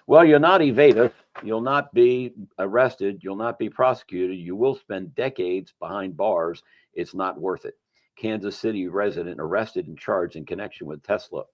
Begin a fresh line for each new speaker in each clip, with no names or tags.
Well, you'll not evade us. You'll not be arrested. You'll not be prosecuted. You will spend decades behind bars. It's not worth it. Kansas City resident arrested and charged in connection with the Tesla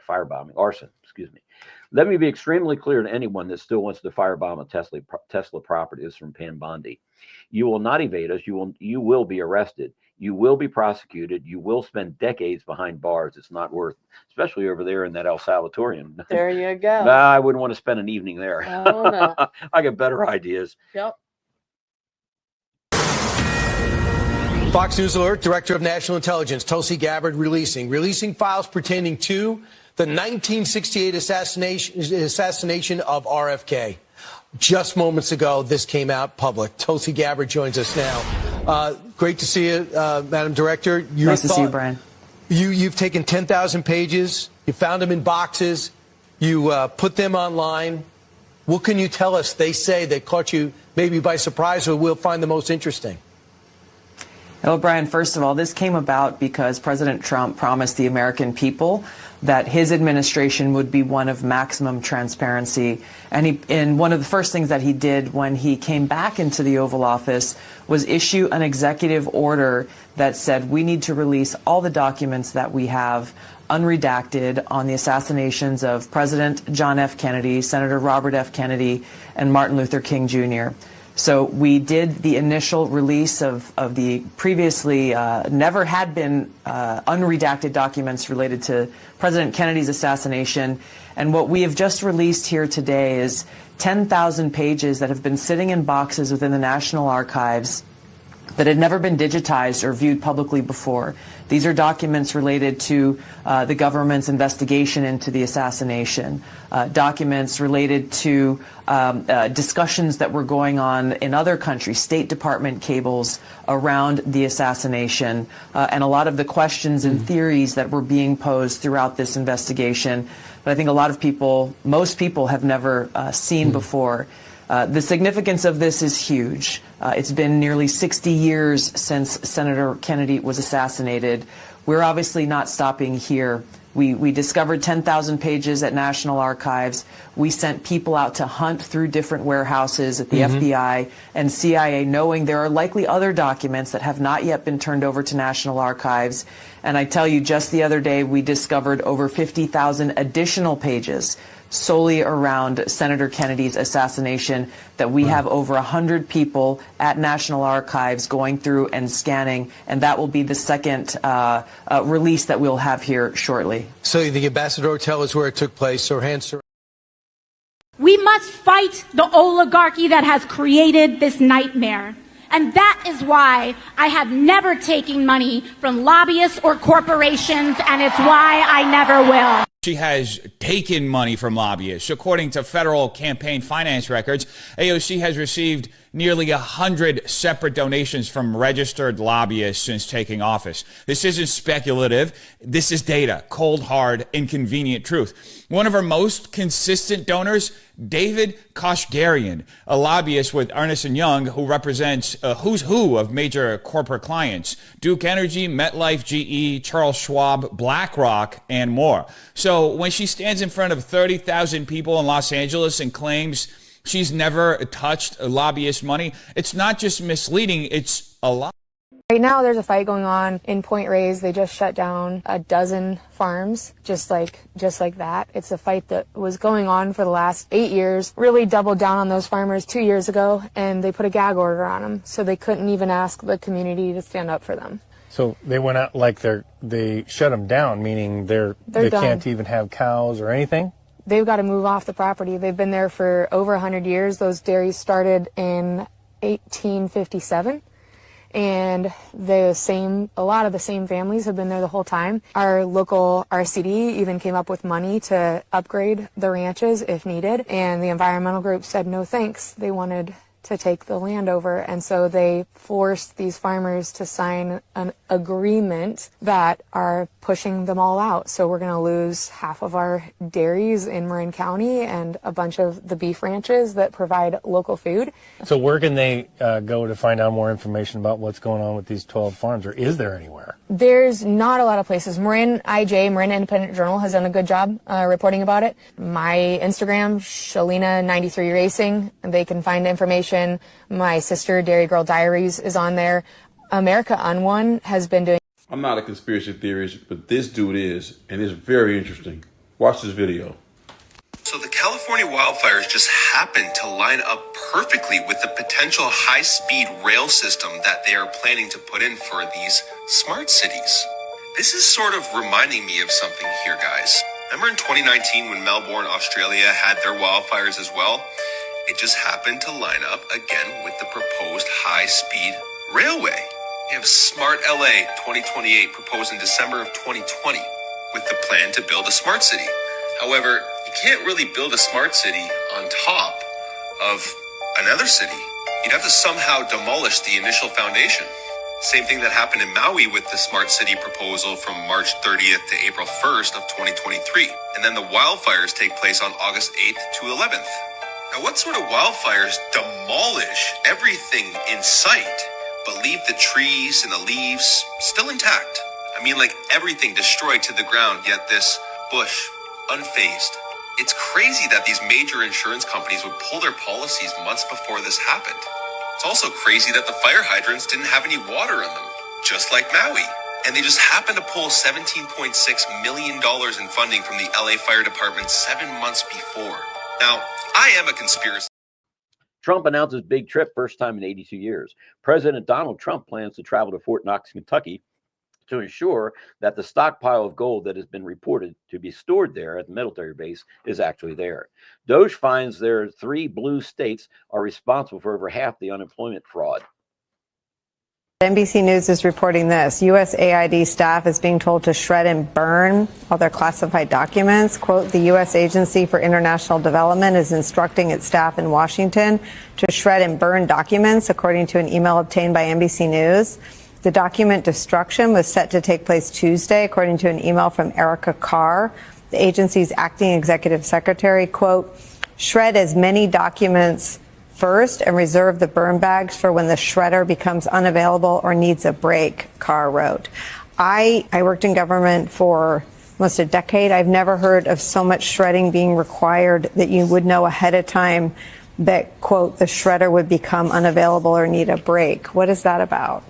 firebombing, arson, excuse me. Let me be extremely clear to anyone that still wants to firebomb a Tesla property. This is from Pam Bondi. You will not evade us. You will be arrested. You will be prosecuted. You will spend decades behind bars. It's not worth, especially over there in that El Salvatorian.
There you go.
Nah, I wouldn't want to spend an evening there.
Oh, no.
I got better ideas.
Yep.
Fox News Alert, Director of National Intelligence, Tulsi Gabbard, releasing files pertaining to the 1968 assassination of RFK. Just moments ago, this came out public. Tulsi Gabbard joins us now. Great to see you, Madam Director.
Nice to see you, Brian.
You've taken 10,000 pages. You found them in boxes. You put them online. What can you tell us they say that caught you maybe by surprise or will find the most interesting?
Well, Brian, first of all, this came about because President Trump promised the American people that his administration would be one of maximum transparency. And one of the first things that he did when he came back into the Oval Office was issue an executive order that said we need to release all the documents that we have unredacted on the assassinations of President John F. Kennedy, Senator Robert F. Kennedy, and Martin Luther King Jr. So we did the initial release of the previously never had been unredacted documents related to President Kennedy's assassination. And what we have just released here today is 10,000 pages that have been sitting in boxes within the National Archives that had never been digitized or viewed publicly before. These are documents related to the government's investigation into the assassination, documents related to discussions that were going on in other countries, State Department cables around the assassination, and a lot of the questions and theories that were being posed throughout this investigation. But I think a lot of people, most people have never seen before. The significance of this is huge. It's been nearly 60 years since Senator Kennedy was assassinated. We're obviously not stopping here. We discovered 10,000 pages at National Archives. We sent people out to hunt through different warehouses at the FBI and CIA, knowing there are likely other documents that have not yet been turned over to National Archives. And I tell you, just the other day, we discovered over 50,000 additional pages solely around Senator Kennedy's assassination that we have over 100 people at National Archives going through and scanning, and that will be the second release that we'll have here shortly.
So the Ambassador Hotel is where it took place. So
we must fight the oligarchy that has created this nightmare. And that is why I have never taken money from lobbyists or corporations, and it's why I never will.
She has taken money from lobbyists. According to federal campaign finance records, AOC has received nearly 100 separate donations from registered lobbyists since taking office. This isn't speculative. This is data, cold, hard, inconvenient truth. One of her most consistent donors, David Kashgarian, a lobbyist with Ernst & Young who represents a who's who of major corporate clients, Duke Energy, MetLife, GE, Charles Schwab, BlackRock, and more. So when she stands in front of 30,000 people in Los Angeles and claims she's never touched lobbyist money, it's not just misleading, it's a lie.
Right now there's a fight going on in Point Reyes. They just shut down a dozen farms, just like that. It's a fight that was going on for the last 8 years, really doubled down on those farmers 2 years ago, and they put a gag order on them, so they couldn't even ask the community to stand up for them.
So they went out like they shut them down, meaning they can't even have cows or anything?
They've got to move off the property. They've been there for over 100 years. Those dairies started in 1857. And a lot of the same families have been there the whole time. Our local RCD even came up with money to upgrade the ranches if needed, and the environmental group said no thanks. They wanted to take the land over. And so they forced these farmers to sign an agreement that are pushing them all out. So we're going to lose half of our dairies in Marin County and a bunch of the beef ranches that provide local food.
So where can they go to find out more information about what's going on with these 12 farms, or is there anywhere?
There's not a lot of places. Marin Independent Journal, has done a good job reporting about it. My Instagram, Shalina93 Racing, they can find information. My sister, Dairy Girl Diaries, is on there. America Unwon has been doing.
I'm not a conspiracy theorist, but this dude is, and it's very interesting. Watch this video.
So the California wildfires just happened to line up perfectly with the potential high-speed rail system that they are planning to put in for these smart cities. This is sort of reminding me of something here, guys. Remember in 2019 when Melbourne, Australia had their wildfires as well? It just happened to line up again with the proposed high-speed railway. You have Smart LA 2028 proposed in December of 2020 with the plan to build a smart city. However, you can't really build a smart city on top of another city. You'd have to somehow demolish the initial foundation. Same thing that happened in Maui with the smart city proposal from March 30th to April 1st of 2023. And then the wildfires take place on August 8th to 11th. Now, what sort of wildfires demolish everything in sight, but leave the trees and the leaves still intact? I mean, like everything destroyed to the ground, yet this bush unfazed. It's crazy that these major insurance companies would pull their policies months before this happened. It's also crazy that the fire hydrants didn't have any water in them, just like Maui. And they just happened to pull $17.6 million in funding from the LA Fire Department 7 months before. Now, I am a conspiracy.
Trump announces big trip, first time in 82 years. President Donald Trump plans to travel to Fort Knox, Kentucky, to ensure that the stockpile of gold that has been reported to be stored there at the military base is actually there. Doge finds their 3 blue states are responsible for over half the unemployment fraud.
NBC News is reporting this. USAID staff is being told to shred and burn all their classified documents. Quote, the U.S. Agency for International Development is instructing its staff in Washington to shred and burn documents, according to an email obtained by NBC News. The document destruction was set to take place Tuesday, according to an email from Erica Carr, the agency's acting executive secretary. Quote, shred as many documents first and reserve the burn bags for when the shredder becomes unavailable or needs a break, Carr wrote. I worked in government for almost a decade. I've never heard of so much shredding being required that you would know ahead of time that, quote, the shredder would become unavailable or need a break. What is that about?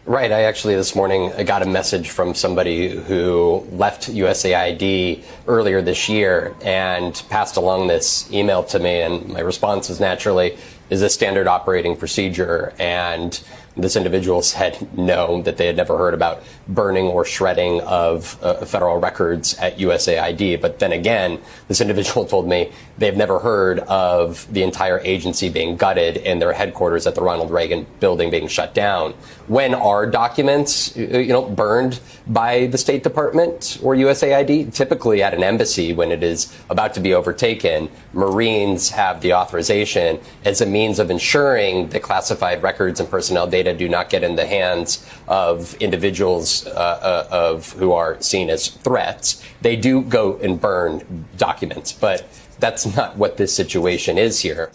Right. I actually this morning got a message from somebody who left USAID earlier this year and passed along this email to me. And my response was naturally, is this standard operating procedure? And this individual said no, that they had never heard about burning or shredding of federal records at USAID. But then again, this individual told me they've never heard of the entire agency being gutted and their headquarters at the Ronald Reagan building being shut down. When are documents, burned by the State Department or USAID? Typically at an embassy when it is about to be overtaken, Marines have the authorization as a means of ensuring that classified records and personnel data do not get in the hands of individuals who are seen as threats. They do go and burn documents, but that's not what this situation is here.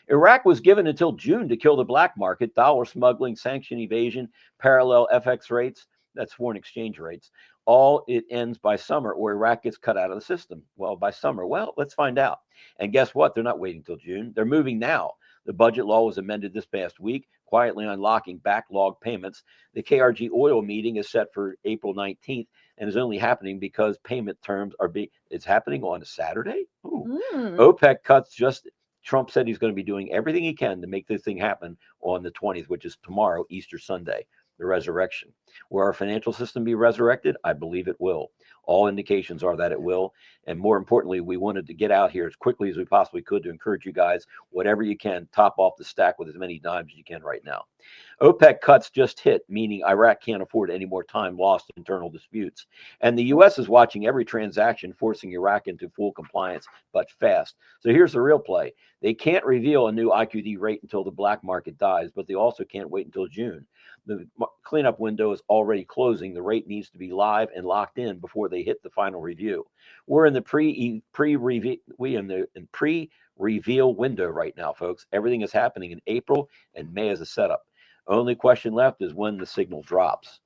Iraq was given until June to kill the black market, dollar smuggling, sanction evasion, parallel FX rates, that's foreign exchange rates. All it ends by summer or Iraq gets cut out of the system. Well, by summer, let's find out. And guess what? They're not waiting till June. They're moving now. The budget law was amended this past week, quietly unlocking backlog payments. The KRG oil meeting is set for April 19th and is only happening because payment terms it's happening on a Saturday. OPEC cuts Trump said he's going to be doing everything he can to make this thing happen on the 20th, which is tomorrow, Easter Sunday. the resurrection. Will our financial system be resurrected? I believe it will. All indications are that it will. And more importantly, we wanted to get out here as quickly as we possibly could to encourage you guys, whatever you can, top off the stack with as many dimes as you can right now. OPEC cuts just hit, meaning Iraq can't afford any more time lost in internal disputes. And the U.S. is watching every transaction, forcing Iraq into full compliance, but fast. So here's the real play. They can't reveal a new IQD rate until the black market dies, but they also can't wait until June. The cleanup window is already closing. The rate needs to be live and locked in before they hit the final review. We're in the pre-reveal window right now, folks. Everything is happening in April, and May is a setup. Only question left is when the signal drops.